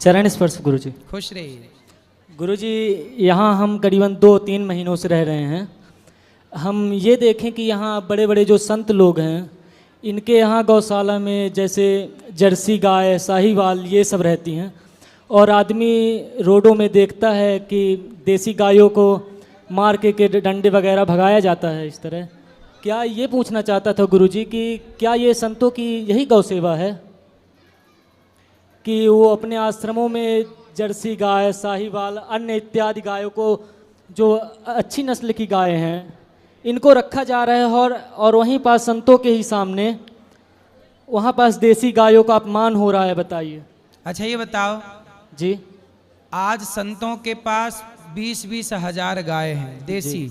चरण स्पर्श गुरुजी। खुश रहिए। गुरुजी, यहाँ हम करीबन 2-3 महीनों से रह रहे हैं। हम ये देखें कि यहाँ बड़े बड़े जो संत लोग हैं, इनके यहाँ गौशाला में जैसे जर्सी गाय, साहीवाल ये सब रहती हैं, और आदमी रोडों में देखता है कि देसी गायों को मार के डंडे वगैरह भगाया जाता है इस तरह। क्या ये पूछना चाहता था गुरुजी कि क्या ये संतों की यही गौ सेवा है कि वो अपने आश्रमों में जर्सी गाय, साहीवाल, अन्य इत्यादि गायों को, जो अच्छी नस्ल की गायें हैं, इनको रखा जा रहा है, और वहीं पास संतों के ही सामने वहाँ पास देसी गायों का अपमान हो रहा है। बताइए। अच्छा ये बताओ जी। आज संतों के पास 20-20 हजार गाय हैं देसी।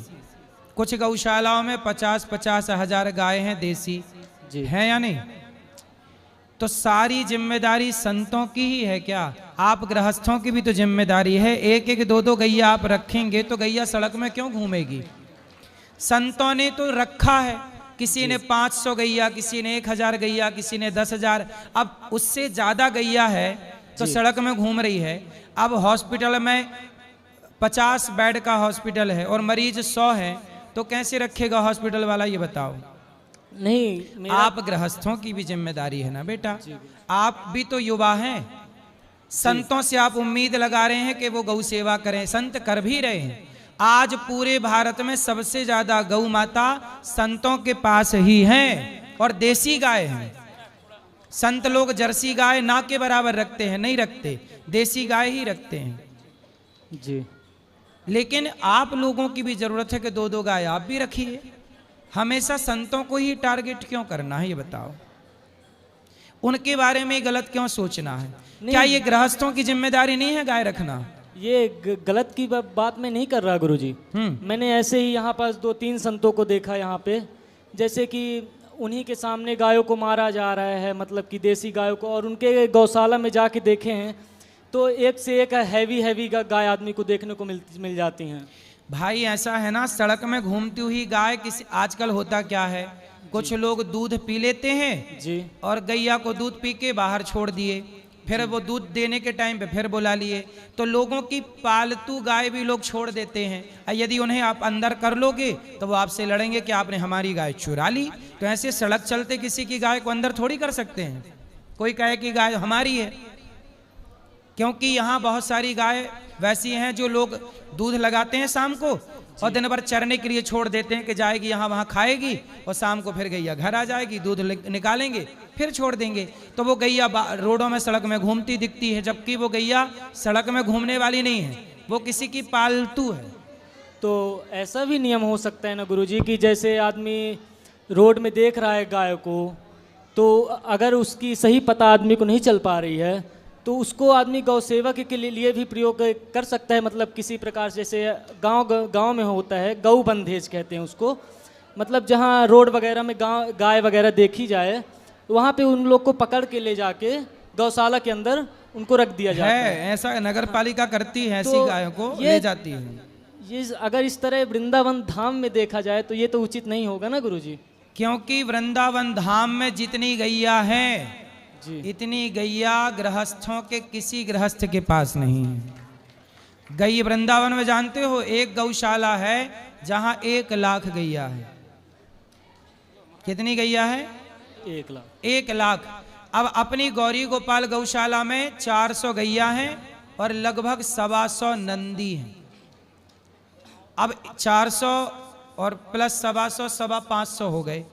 कुछ गौशालाओं में 50-50 हजार गाय हैं देसी जी। हैं या नहीं? तो सारी जिम्मेदारी संतों की ही है क्या? आप गृहस्थों की भी तो जिम्मेदारी है। एक एक दो दो गैया आप रखेंगे तो गैया सड़क में क्यों घूमेगी? संतों ने तो रखा है। किसी ने 500 गैया, किसी ने 1000 गैया, किसी ने 10,000। अब उससे ज्यादा गैया है तो सड़क में घूम रही है। अब हॉस्पिटल में 50 बेड का हॉस्पिटल है और मरीज 100 है, तो कैसे रखेगा हॉस्पिटल वाला? ये बताओ। नहीं, आप गृहस्थों की भी जिम्मेदारी है ना बेटा। आप भी तो युवा हैं। संतों से आप उम्मीद लगा रहे हैं कि वो गौ सेवा करें। संत कर भी रहे हैं। आज पूरे भारत में सबसे ज्यादा गौ माता संतों के पास ही हैं, और देसी गाय हैं। संत लोग जर्सी गाय ना के बराबर रखते हैं, नहीं रखते, देसी गाय ही रखते हैं जी। लेकिन आप लोगों की भी जरूरत है कि 2-2 गाय आप भी रखिए। हमेशा संतों को ही टारगेट क्यों करना है? ये बताओ। उनके बारे में गलत क्यों सोचना है? क्या ये गृहस्थों की जिम्मेदारी नहीं है गाय रखना? ये गलत की बात मैं नहीं कर रहा गुरुजी। मैंने ऐसे ही यहाँ पास 2-3 संतों को देखा यहाँ पे, जैसे कि उन्हीं के सामने गायों को मारा जा रहा है, मतलब कि देसी गायों को, और उनके गौशाला में जाके देखे हैं तो एक से एक हैवी गाय आदमी को देखने को मिल जाती हैं। भाई ऐसा है ना, सड़क में घूमती हुई गाय किसी, आजकल होता क्या है, कुछ लोग दूध पी लेते हैं जी, और गैया को दूध पी के बाहर छोड़ दिए, फिर वो दूध देने के टाइम पे फिर बुला लिए। तो लोगों की पालतू गाय भी लोग छोड़ देते हैं। यदि उन्हें आप अंदर कर लोगे तो वो आपसे लड़ेंगे कि आपने हमारी गाय चुरा ली। तो ऐसे सड़क चलते किसी की गाय को अंदर थोड़ी कर सकते हैं। कोई कहे कि गाय हमारी है, क्योंकि यहाँ बहुत सारी गाय वैसी हैं जो लोग दूध लगाते हैं शाम को और दिन भर चरने के लिए छोड़ देते हैं कि जाएगी यहाँ वहाँ खाएगी, और शाम को फिर गैया घर आ जाएगी, दूध निकालेंगे फिर छोड़ देंगे। तो वो गैया रोडों में सड़क में घूमती दिखती है, जबकि वो गैया सड़क में घूमने वाली नहीं है, वो किसी की पालतू है। तो ऐसा भी नियम हो सकता है ना गुरुजी कि जैसे आदमी रोड में देख रहा है गाय को, तो अगर उसकी सही पता आदमी को नहीं चल पा रही है तो उसको आदमी गौ सेवा के लिए भी प्रयोग कर सकता है। मतलब किसी प्रकार से, जैसे गांव में होता है, गौ बंधेज कहते हैं उसको, मतलब जहां रोड वगैरह में गाय वगैरह देखी जाए वहां पे उन लोग को पकड़ के ले जाके गौशाला के अंदर उनको रख दिया जाता है। ऐसा नगर पालिका करती है, ऐसी तो गायों को ले जाती है। ये अगर इस तरह वृंदावन धाम में देखा जाए तो ये तो उचित नहीं होगा ना गुरुजी। क्योंकि वृंदावन धाम में जितनी गैया है जी, इतनी गैया गृहस्थों के किसी गृहस्थ के पास नहीं है। गई वृंदावन में जानते हो एक गौशाला है जहां 1 लाख गैया है। कितनी गैया है? 1 लाख। 1 लाख। अब अपनी गौरी गोपाल गौशाला में 400 गैया हैं और लगभग 125 नंदी हैं। अब 400 और प्लस 125 500 हो गए,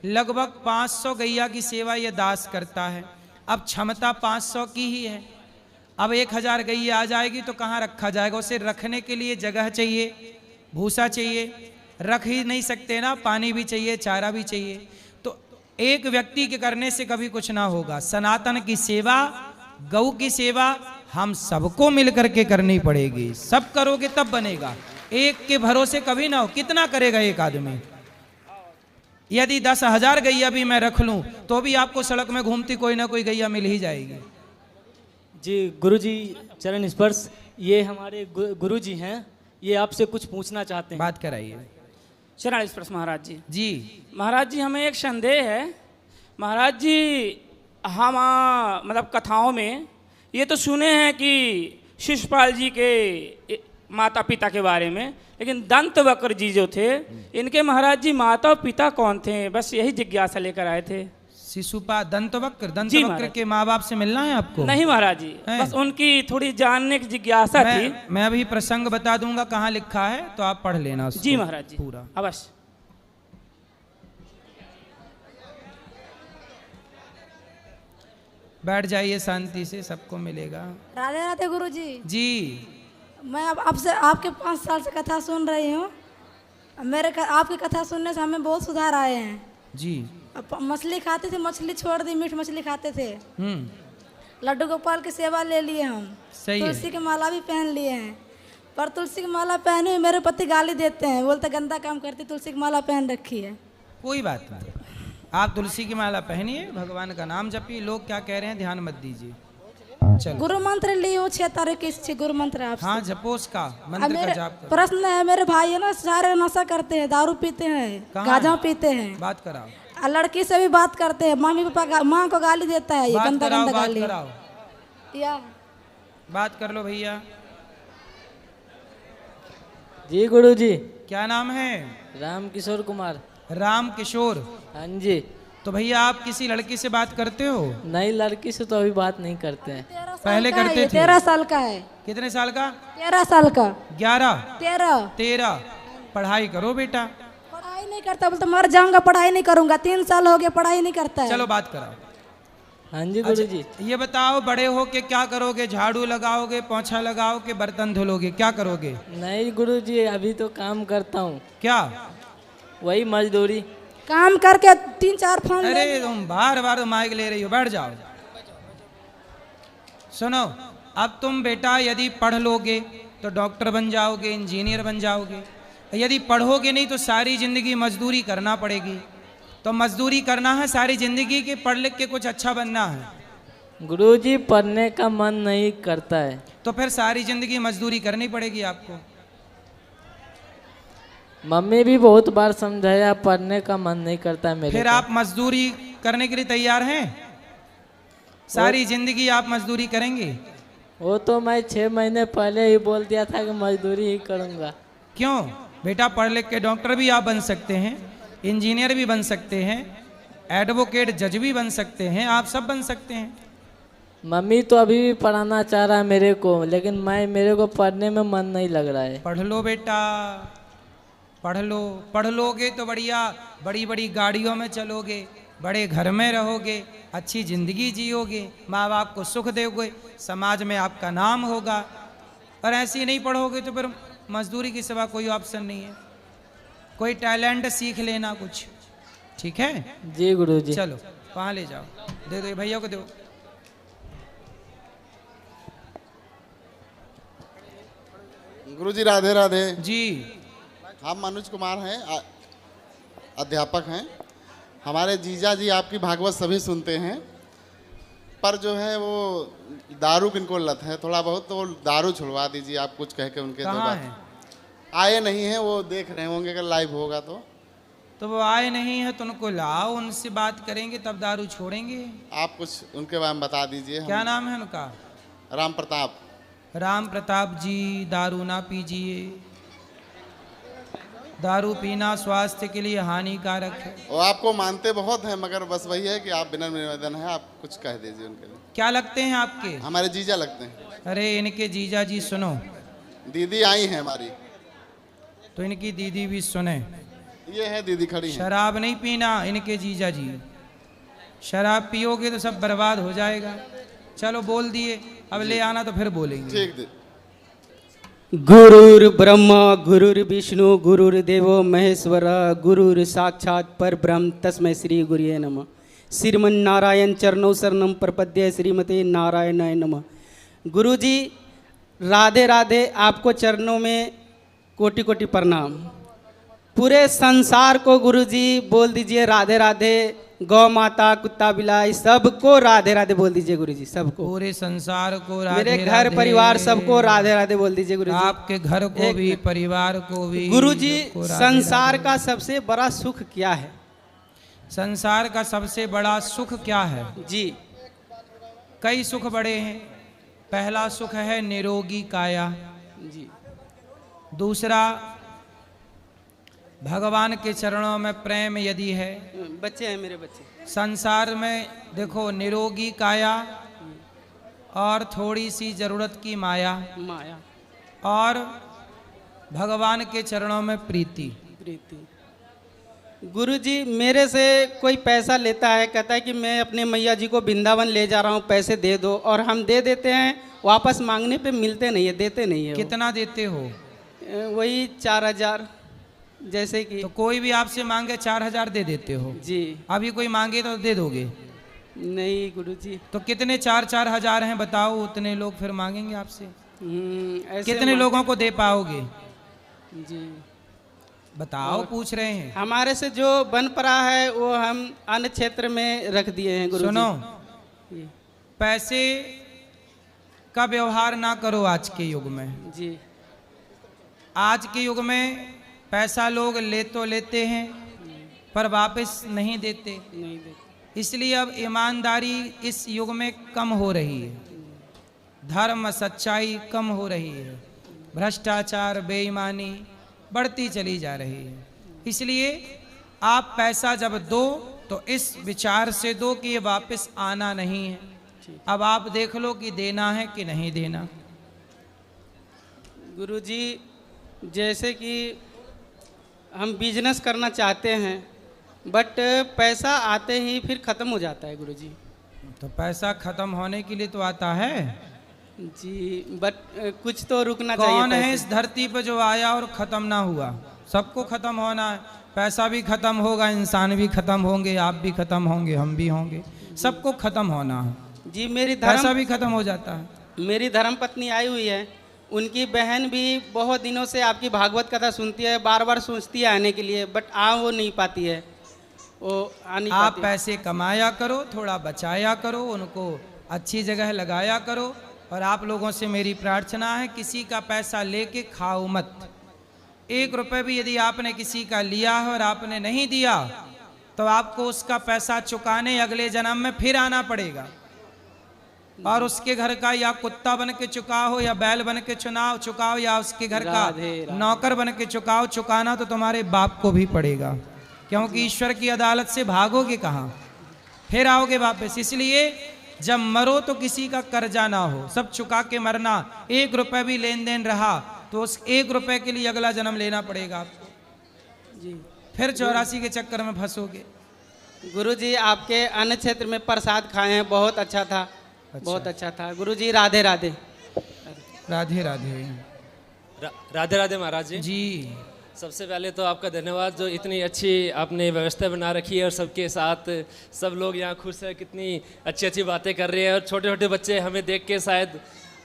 लगभग 500 गैया की सेवा ये दास करता है। अब क्षमता 500 की ही है। अब 1000 गैया आ जाएगी तो कहाँ रखा जाएगा? उसे रखने के लिए जगह चाहिए, भूसा चाहिए, रख ही नहीं सकते ना, पानी भी चाहिए, चारा भी चाहिए। तो एक व्यक्ति के करने से कभी कुछ ना होगा। सनातन की सेवा, गौ की सेवा हम सबको मिलकर के करनी पड़ेगी। सब करोगे तब बनेगा, एक के भरोसे कभी ना हो। कितना करेगा एक आदमी? यदि 10,000 गैया भी मैं रख लूं तो भी आपको सड़क में घूमती कोई ना कोई गैया मिल ही जाएगी। जी गुरुजी, चरण स्पर्श, ये हमारे गुरुजी हैं, ये आपसे कुछ पूछना चाहते हैं। बात कराइए। चरण स्पर्श महाराज जी। जी महाराज जी, हमें एक संदेह है। महाराज जी, हम मतलब कथाओं में ये तो सुने हैं कि शिशुपाल जी के माता पिता के बारे में, लेकिन दंत वक्र जी जो थे इनके महाराज जी माता और पिता कौन थे, बस यही जिज्ञासा लेकर आए थे। शिशुपाल दंतवक्र, जी दंतवक्र महाराज। के माँ बाप से मिलना है आपको? नहीं महाराज जी, हैं? बस उनकी थोड़ी जानने की जिज्ञासा थी। मैं अभी प्रसंग बता दूंगा कहाँ लिखा है, तो आप पढ़ लेना उसको। जी महाराज जी, पूरा अवश्य। बैठ जाइए शांति से, सबको मिलेगा। राधे राधे गुरु जी। जी मैं अब आपसे आपके 5 साल से कथा सुन रही हूँ। आपकी कथा सुनने से हमें बहुत सुधार आए हैं। जी। अब मछली खाते थे, मछली छोड़ दी, मीठ मछली खाते थे। हम्म। लड्डू गोपाल की सेवा ले लिए हम। सही है। तुलसी की माला भी पहन लिए हैं, पर तुलसी की माला पहने हुए मेरे पति गाली देते हैं, बोलते गंदा काम करती, तुलसी की माला पहन रखी है। कोई बात नहीं, आप तुलसी की माला पहनिए, भगवान का नाम जपिए, लोग क्या कह रहे हैं ध्यान मत दीजिए। चलो। गुरु मंत्र ली हूँ 6 तारीख की गुरु मंत्र आपसे। हाँ जपोस का अब मंत्र का मेरे जाप करो। प्रश्न है, मेरे भाई है ना सारे नशा करते हैं, दारू पीते हैं, कहाँ गांजा है? पीते हैं, बात कराओ, और लड़की से भी बात करते हैं। मम्मी पापा माँ को गाली देता है, ये बात गंदा कराओ, गंदा बात गाली। कराओ, या बात कर लो भैया। जी गुरु जी। क्या नाम है? राम किशोर कुमार। राम किशोर। हाँ जी। तो भैया आप किसी लड़की से बात करते हो? नई लड़की से तो अभी बात नहीं करते हैं। पहले करते थे। 13 साल का है। कितने साल का? 13 साल का। 11 13 पढ़ाई करो बेटा। पढ़ाई नहीं करता, बोलता मर जाऊंगा, पढ़ाई नहीं करूंगा। 3 साल हो गए, पढ़ाई नहीं करता है। चलो बात कराओ। हाँ जी गुरु जी। ये बताओ बड़े हो के क्या करोगे? झाड़ू लगाओगे, पोछा लगाओगे, बर्तन धुलोगे, क्या करोगे? नहीं गुरु जी, अभी तो काम करता हूँ। क्या? वही मजदूरी। काम करके 3-4 फोन ले अरे तुम बार बार माइक ले रही हो, बैठ जाओ। सुनो, अब तुम बेटा यदि पढ़ लोगे तो डॉक्टर बन जाओगे, इंजीनियर बन जाओगे। यदि पढ़ोगे नहीं तो सारी जिंदगी मजदूरी करना पड़ेगी। तो मजदूरी करना है सारी जिंदगी की, पढ़ लिख के कुछ अच्छा बनना है। गुरु जी पढ़ने का मन नहीं करता है। तो फिर सारी जिंदगी मजदूरी करनी पड़ेगी आपको। मम्मी भी बहुत बार समझाया, पढ़ने का मन नहीं करता है मेरे फिर को। आप मजदूरी करने के लिए तैयार हैं? सारी जिंदगी आप मजदूरी करेंगे? वो तो मैं 6 महीने पहले ही बोल दिया था कि मजदूरी ही करूँगा। क्यों बेटा? पढ़ लिख के डॉक्टर भी आप बन सकते हैं, इंजीनियर भी बन सकते हैं, एडवोकेट जज भी बन सकते हैं, आप सब बन सकते हैं। मम्मी तो अभी भी पढ़ाना चाह रहा है मेरे को, लेकिन मेरे को पढ़ने में मन नहीं लग रहा है। पढ़ लो बेटा, पढ़ लो। पढ़ लोगे तो बढ़िया बड़ी बड़ी गाड़ियों में चलोगे, बड़े घर में रहोगे, अच्छी जिंदगी जियोगे, माँ बाप को सुख दोगे, समाज में आपका नाम होगा। और ऐसे ही नहीं पढ़ोगे तो फिर मजदूरी के सिवा कोई ऑप्शन नहीं है। कोई टैलेंट सीख लेना कुछ, ठीक है? जी गुरु जी। चलो वहाँ ले जाओ, दे दो, ये भैया को दो। गुरुजी राधे राधे। जी। हम मनोज कुमार हैं, अध्यापक हैं। हमारे जीजा जी आपकी भागवत सभी सुनते हैं, पर जो है वो दारू किनको लत है थोड़ा बहुत, तो दारू छुड़वा दीजिए आप कुछ कह के उनके। दो कहाँ बात है? आए नहीं हैं, वो देख रहे होंगे अगर लाइव होगा तो वो आए नहीं है तो उनको लाओ, उनसे बात करेंगे तब दारू छोड़ेंगे। आप कुछ उनके बारे में बता दीजिए। क्या नाम है उनका? राम प्रताप। राम प्रताप जी, दारू ना पीजिए। दारू पीना स्वास्थ्य के लिए हानिकारक है। वो आपको मानते बहुत हैं, मगर बस वही है कि आप बिना निवेदन है, आप कुछ कह दीजिए उनके लिए। क्या लगते हैं आपके? हमारे जीजा लगते हैं। अरे इनके जीजा जी सुनो, दीदी आई हैं हमारी। तो इनकी दीदी भी सुने। ये है दीदी खड़ी है। शराब नहीं पीना इनके जीजा जी, शराब पियोगे तो सब बर्बाद हो जाएगा। चलो बोल दिए, अब ले आना तो फिर बोलेंगे। ठीक। गुरुर् ब्रह्मा गुरुर्विष्णु गुरुर्देवो महेश्वर गुरुर् साक्षात् परब्रह्म तस्मै श्री गुरुये नमः। श्रीमन्नारायण चरणों शरणं प्रपद्ये, श्रीमते नारायणाय नमः। गुरुजी राधे राधे, आपको चरणों में कोटि कोटि प्रणाम। पूरे संसार को गुरुजी बोल दीजिए राधे राधे। गौ माता, कुत्ता बिलाई सबको राधे राधे बोल दीजिए गुरुजी, सबको। पूरे संसार को राधे मेरे घर राधे। परिवार सबको राधे राधे बोल दीजिए गुरुजी। आपके घर को भी, परिवार को भी। गुरुजी सबको राधे संसार राधे। का सबसे बड़ा सुख क्या है? संसार का सबसे बड़ा सुख क्या है? जी कई सुख बड़े हैं, पहला सुख है निरोगी काया, जी। दूसरा भगवान के चरणों में प्रेम यदि है, बच्चे हैं मेरे बच्चे। संसार में देखो निरोगी काया और थोड़ी सी जरूरत की माया माया और भगवान के चरणों में प्रीति। प्रीति। गुरुजी मेरे से कोई पैसा लेता है, कहता है कि मैं अपने मैया जी को वृंदावन ले जा रहा हूँ, पैसे दे दो, और हम दे देते हैं, वापस मांगने पे मिलते नहीं है, देते नहीं है वो। कितना देते हो? वही 4000 जैसे कि। तो कोई भी आपसे मांगे 4000 दे देते हो? जी। अभी कोई मांगे तो दे दोगे? नहीं गुरुजी। तो कितने 4-4 हजार हैं बताओ, उतने लोग फिर मांगेंगे आपसे? ऐसे कितने लोगों को दे पाओगे? जी बताओ, पूछ रहे हैं। हमारे से जो बन पड़ा है वो हम अन्य क्षेत्र में रख दिए हैं गुरुजी। सुनो, पैसे का व्यवहार ना करो आज के युग में। जी। आज के युग में पैसा लोग ले तो लेते हैं पर वापस नहीं देते, नहीं देते। इसलिए अब ईमानदारी इस युग में कम हो रही है, धर्म सच्चाई कम हो रही है, भ्रष्टाचार बेईमानी बढ़ती चली जा रही है। इसलिए आप पैसा जब दो तो इस विचार से दो कि ये वापस आना नहीं है। अब आप देख लो कि देना है कि नहीं देना। गुरुजी जैसे कि हम बिजनेस करना चाहते हैं, बट पैसा आते ही फिर ख़त्म हो जाता है गुरुजी। तो पैसा खत्म होने के लिए तो आता है जी, बट कुछ तो रुकना चाहिए। कौन है पैसे। इस धरती पर जो आया और खत्म ना हुआ? सबको खत्म होना है। पैसा भी खत्म होगा, इंसान भी खत्म होंगे, आप भी खत्म होंगे, हम भी होंगे, सबको खत्म होना है। जी मेरी पैसा भी खत्म हो जाता है। मेरी धर्म पत्नी आई हुई है, उनकी बहन भी बहुत दिनों से आपकी भागवत कथा सुनती है, बार बार सोचती है आने के लिए, बट आ वो नहीं पाती है, वो आ नहीं आप पाती। पैसे कमाया करो, थोड़ा बचाया करो, उनको अच्छी जगह लगाया करो। और आप लोगों से मेरी प्रार्थना है, किसी का पैसा लेके खाओ मत। 1 रुपए भी यदि आपने किसी का लिया है और आपने नहीं दिया तो आपको उसका पैसा चुकाने अगले जन्म में फिर आना पड़ेगा। और उसके घर का या कुत्ता बन के चुकाओ या बैल बन के चुकाओ या उसके घर का राधे राधे। नौकर बन के चुकाओ, चुकाना तो तुम्हारे बाप को भी पड़ेगा, क्योंकि ईश्वर की अदालत से भागोगे कहाँ, फिर आओगे वापस। इसलिए जब मरो तो किसी का कर्जा ना हो, सब चुका के मरना। 1 रुपए भी लेन देन रहा तो उस 1 रुपए के लिए अगला जन्म लेना पड़ेगा आपको, जी फिर 84 के चक्कर में फंसोगे। गुरुजी आपके अन्य क्षेत्र में प्रसाद खाए हैं, बहुत अच्छा था। बहुत अच्छा था गुरुजी। राधे राधे। राधे राधे। राधे राधे महाराज जी। जी सबसे पहले तो आपका धन्यवाद, जो इतनी अच्छी आपने व्यवस्था बना रखी है और सबके साथ सब लोग यहाँ खुश है, कितनी अच्छी अच्छी बातें कर रहे हैं। और छोटे छोटे बच्चे हमें देख के शायद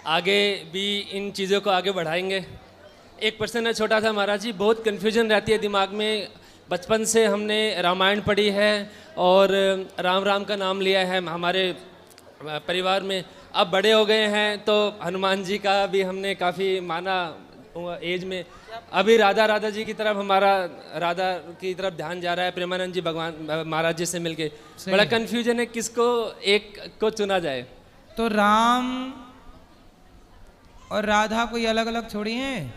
आगे भी इन चीज़ों को आगे बढ़ाएंगे। एक प्रश्न है छोटा सा महाराज जी, बहुत कन्फ्यूजन रहती है दिमाग में। बचपन से हमने रामायण पढ़ी है और राम राम का नाम लिया है हमारे परिवार में। अब बड़े हो गए हैं तो हनुमान जी का भी हमने काफ़ी माना एज में। अभी राधा राधा जी की तरफ हमारा राधा की तरफ ध्यान जा रहा है, प्रेमानंद जी भगवान महाराज जी से मिलके। बड़ा कन्फ्यूजन है किसको एक को चुना जाए। तो राम और राधा कोई अलग अलग थोड़ी हैं।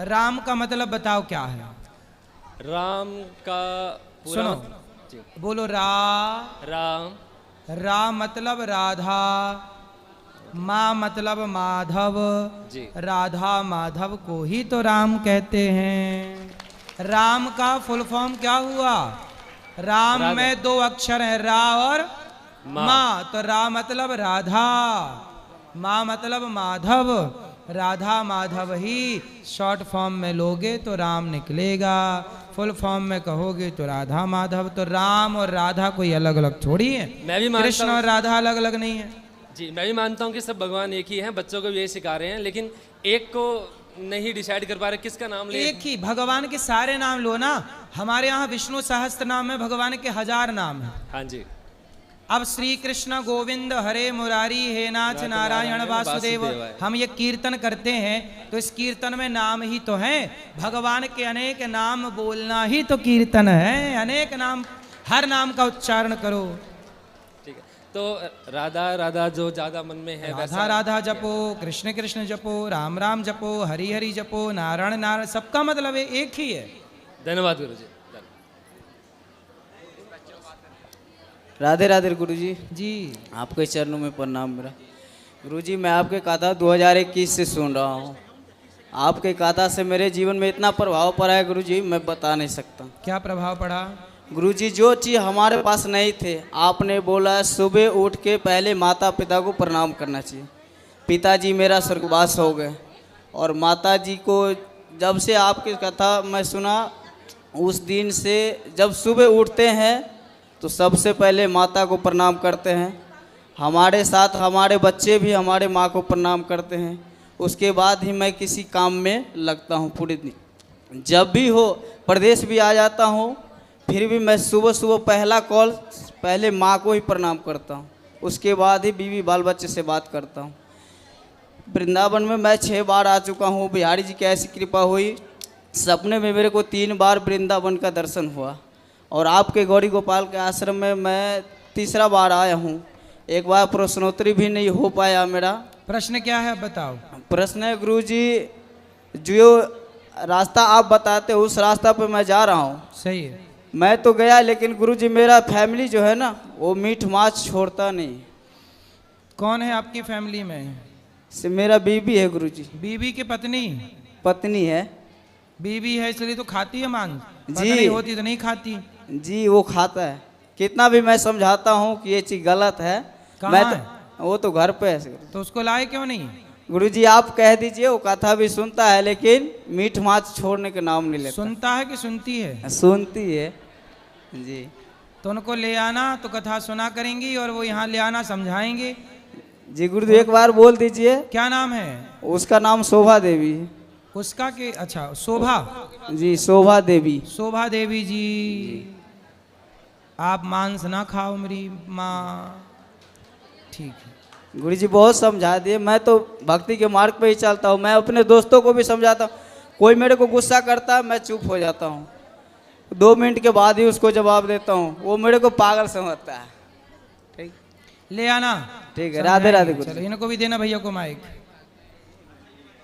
राम का मतलब बताओ क्या है? राम का पूरा सुनो, बोलो राम। रा मतलब राधा, माँ मतलब माधव जी। राधा माधव को ही तो राम कहते हैं। राम का फुल फॉर्म क्या हुआ? राम में 2 अक्षर हैं, रा और माँ। तो रा मतलब राधा, माँ मतलब माधव, राधा माधव ही शॉर्ट फॉर्म में लोगे तो राम निकलेगा, फुल फॉर्म में कहोगे तो राधा माधव। तो राम और राधा कोई अलग अलग थोड़ी है। मैं भी मानता कृष्ण और राधा अलग अलग नहीं है। जी, मैं भी मानता हूँ कि सब भगवान एक ही हैं, बच्चों को भी यही सिखा रहे हैं, लेकिन एक को नहीं डिसाइड कर पा रहे किसका नाम ले। एक ही भगवान के सारे नाम लो ना। हमारे यहाँ विष्णु सहस्त्र नाम है, भगवान के 1000 नाम है। हाँ जी। अब श्री कृष्ण गोविंद हरे मुरारी हे नाथ नारायण वासुदेव हम ये कीर्तन करते हैं, तो इस कीर्तन में नाम ही तो है। भगवान के अनेक नाम बोलना ही तो कीर्तन है। अनेक नाम, हर नाम का उच्चारण करो। ठीक है। तो राधा राधा जो ज़्यादा मन में है राधा वैसा राधा जपो, कृष्ण कृष्ण जपो, राम राम जपो, हरि हरि जपो, नारायण नारायण, सबका मतलब एक ही है। धन्यवाद गुरु जी। राधे राधे गुरुजी। जी आपके चरणों में प्रणाम मेरा। गुरुजी मैं आपके कथा 2021 से सुन रहा हूँ। आपके कथा से मेरे जीवन में इतना प्रभाव पड़ा है गुरुजी, मैं बता नहीं सकता। क्या प्रभाव पड़ा? गुरुजी जो चीज़ हमारे पास नहीं थे, आपने बोला सुबह उठ के पहले माता पिता को प्रणाम करना चाहिए। पिताजी मेरा स्वर्गवास हो गए और माता जी को जब से आपकी कथा मैं सुना, उस दिन से जब सुबह उठते हैं तो सबसे पहले माता को प्रणाम करते हैं। हमारे साथ हमारे बच्चे भी हमारे माँ को प्रणाम करते हैं। उसके बाद ही मैं किसी काम में लगता हूँ पूरे दिन। जब भी हो प्रदेश भी आ जाता हूँ, फिर भी मैं सुबह सुबह पहला कॉल पहले माँ को ही प्रणाम करता हूँ, उसके बाद ही बीवी बाल बच्चे से बात करता हूँ। वृंदावन में मैं 6 बार आ चुका हूँ। बिहारी जी की ऐसी कृपा हुई, सपने में मेरे को 3 बार वृंदावन का दर्शन हुआ और आपके गौरी गोपाल के आश्रम में मैं 3रा बार आया हूँ। एक बार प्रश्नोत्तरी भी नहीं हो पाया मेरा। प्रश्न क्या है बताओ? प्रश्न है गुरुजी, जो रास्ता आप बताते हो उस रास्ता पे मैं जा रहा हूँ। सही है। मैं तो गया, लेकिन गुरुजी मेरा फैमिली जो है ना वो मीठ माछ छोड़ता नहीं। कौन है आपकी फैमिली में? से मेरा बीबी है गुरुजी। बीवी की पत्नी? पत्नी है। बीवी है इसलिए तो खाती है मांस, जी। पत्नी होती तो नहीं खाती। जी वो खाता है। कितना भी मैं समझाता हूँ कि ये चीज़ गलत है। कहाँ मैं है? वो तो घर पे है। तो उसको लाए क्यों नहीं? गुरुजी आप कह दीजिए, वो कथा भी सुनता है लेकिन मीठ माछ छोड़ने के नाम नहीं लेता। सुनता है कि सुनती है? सुनती है जी। तो उनको ले आना तो कथा सुना करेंगी और वो यहाँ ले आना समझाएंगे। जी गुरुजी एक बार बोल दीजिए। क्या नाम है उसका? नाम शोभा देवी है। उसका? के अच्छा शोभा जी शोभा देवी। शोभा देवी जी, आप मांस ना खाओ मेरी माँ, ठीक है। गुरुजी बहुत समझा दिए। मैं तो भक्ति के मार्ग पे ही चलता हूँ। मैं अपने दोस्तों को भी समझाता हूँ। कोई मेरे को गुस्सा करता है मैं चुप हो जाता हूँ, 2 मिनट के बाद ही उसको जवाब देता हूँ। वो मेरे को पागल समझता है। ठीक, ले आना। ठीक है। राधे राधे चलो गुरुजी। इनको भी देना भैया को माइक।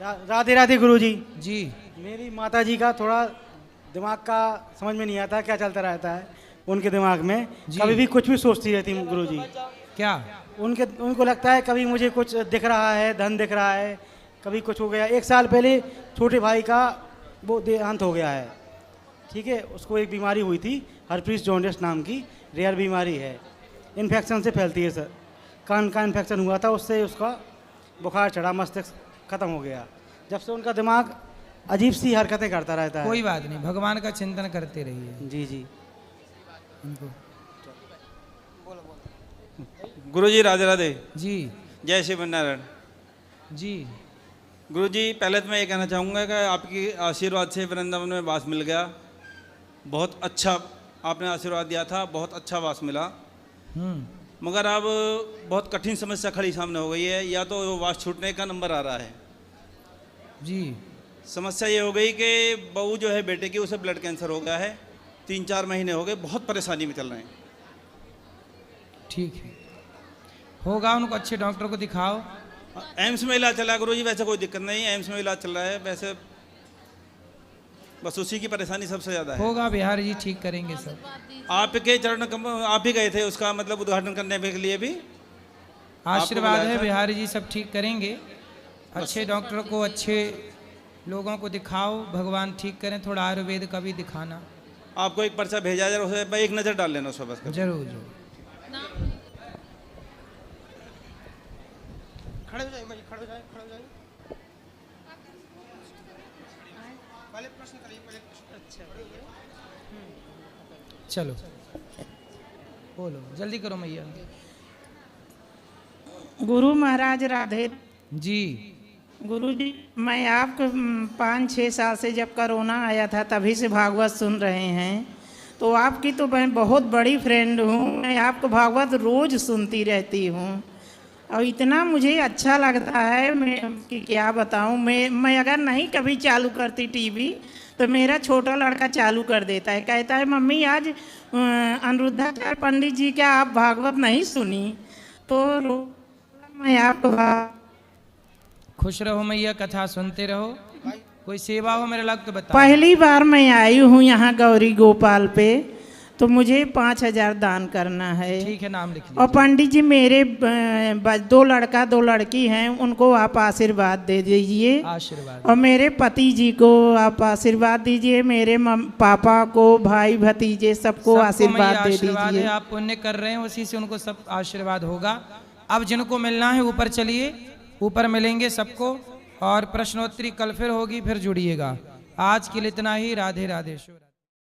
राधे राधे गुरुजी। जी मेरी माता जी का थोड़ा दिमाग का समझ में नहीं आता क्या चलता रहता है उनके दिमाग में। कभी भी कुछ भी सोचती रहती गुरुजी। क्या? उनको लगता है कभी मुझे कुछ दिख रहा है, धन दिख रहा है, कभी कुछ हो गया। 1 साल पहले छोटे भाई का वो देहांत हो गया है। ठीक है, उसको एक बीमारी हुई थी हर्पीस जॉन्डिस नाम की, रेयर बीमारी है, इन्फेक्शन से फैलती है सर। कान का इन्फेक्शन हुआ था, उससे उसका बुखार चढ़ा, मस्तिष्क खत्म हो गया। जब से उनका दिमाग अजीब सी हरकतें करता रहता है। कोई बात नहीं, भगवान का चिंतन करते रहिए। जी जी। गुरुजी राधे राधे। जी जय श्री नारायण। जी गुरुजी पहले तो मैं ये कहना चाहूँगा कि आपकी आशीर्वाद से वृंदावन में वास मिल गया। बहुत अच्छा आपने आशीर्वाद दिया था, बहुत अच्छा वास मिला। मगर अब बहुत कठिन समस्या खड़ी सामने हो गई है। या तो वो वास छूटने का नंबर आ रहा है जी। समस्या ये हो गई कि बहू जो है बेटे की, उसे ब्लड कैंसर हो गया है। 3-4 महीने हो गए, बहुत परेशानी में चल रहे हैं। ठीक है, होगा। उनको अच्छे डॉक्टर को दिखाओ। एम्स में इलाज चल रहा है गुरुजी, वैसे कोई दिक्कत नहीं है। एम्स में इलाज चल रहा है वैसे, बस उसी की परेशानी सबसे ज़्यादा है। होगा, बिहारी जी ठीक करेंगे सब। आपके चरण आप ही गए थे उसका मतलब उद्घाटन करने के लिए भी। आशीर्वाद बुलाया है, था। बिहारी जी सब ठीक करेंगे। अच्छे डॉक्टर को, अच्छे लोगों को दिखाओ, भगवान ठीक करें। थोड़ा आयुर्वेद का भी दिखाना। आपको एक पर्चा भेजा जाए, उसे एक नज़र डाल लेना उस पर बस। जरूर जरूर। खड़े हो जाए, खड़े हो जाए, खड़े हो जाए। पहले प्रश्न करिए, पहले प्रश्न। अच्छा चलो बोलो, जल्दी करो मैया। गुरु महाराज राधे जी। गुरु जी, मैं आपको 5-6 साल से जब कोरोना आया था तभी से भागवत सुन रहे हैं। तो आपकी तो मैं बहुत बड़ी फ्रेंड हूँ। मैं आपको भागवत रोज़ सुनती रहती हूँ और इतना मुझे अच्छा लगता है मैं कि क्या बताऊँ। मैं अगर नहीं कभी चालू करती टीवी तो मेरा छोटा लड़का चालू कर देता है, कहता है मम्मी आज अनिरुद्धाचार्य पंडित जी क्या आप भागवत नहीं सुनी। तो मैं आपको खुश रहो मैया, कथा सुनते रहो। कोई सेवा हो मेरे लग तो बताओ। पहली बार मैं आई हूँ यहाँ गौरी गोपाल पे, तो मुझे 5,000 दान करना है। ठीक है, नाम लिख लीजिए। और पंडित जी मेरे 2 लड़का 2 लड़की हैं, उनको आप आशीर्वाद दे दीजिए। आशीर्वाद। और मेरे पति जी को आप आशीर्वाद दीजिए, मेरे पापा को, भाई भतीजे सबको आशीर्वाद दे दीजिए। आप पुण्य कर रहे हैं, उसी से उनको सब आशीर्वाद होगा। अब जिनको मिलना है ऊपर चलिए, ऊपर मिलेंगे सबको, और प्रश्नोत्तरी कल फिर होगी, फिर जुड़िएगा। आज के लिए इतना ही। राधे राधे।